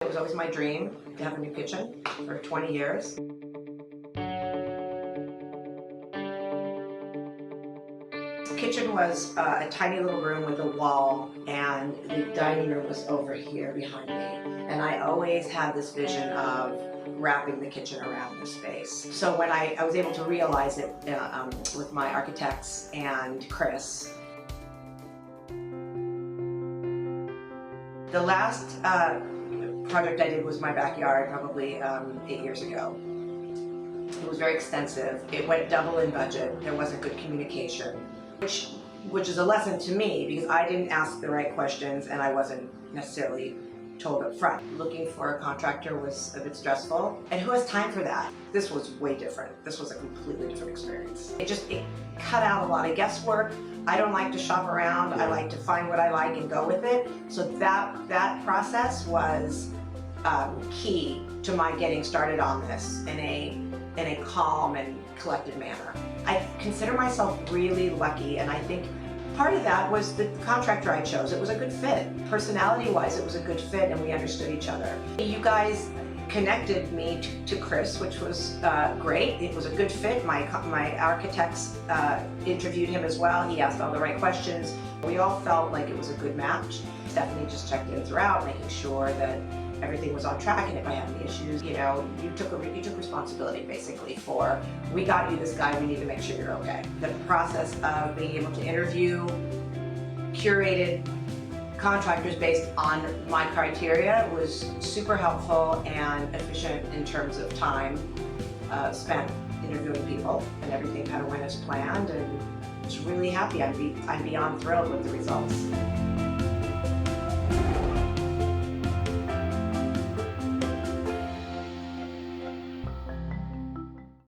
It was always my dream to have a new kitchen for 20 years. The kitchen was a tiny little room with a wall, and the dining room was over here behind me. And I always had this vision of wrapping the kitchen around the space. So when I was able to realize it with my architects and Chris. The last project I did was my backyard, probably 8 years ago. It was very extensive. It went double in budget. There wasn't good communication, which is a lesson to me because I didn't ask the right questions and I wasn't necessarily told up front. Looking for a contractor was a bit stressful. And who has time for that? This was way different. This was a completely different experience. It cut out a lot of guesswork. I don't like to shop around. I like to find what I like and go with it. So that process was key to my getting started on this in a calm and collected manner. I consider myself really lucky, and I think part of that was the contractor I chose. It was a good fit. Personality-wise, it was a good fit, and we understood each other. You guys connected me to Chris, which was great. It was a good fit. My architects interviewed him as well. He asked all the right questions. We all felt like it was a good match. Stephanie just checked in throughout, making sure that everything was on track, and if I had any issues, you took responsibility basically for, we got you this guy, we need to make sure you're okay. The process of being able to interview curated contractors based on my criteria was super helpful and efficient in terms of time spent interviewing people, and everything kind of went as planned, and I was really happy. I'm beyond thrilled with the results.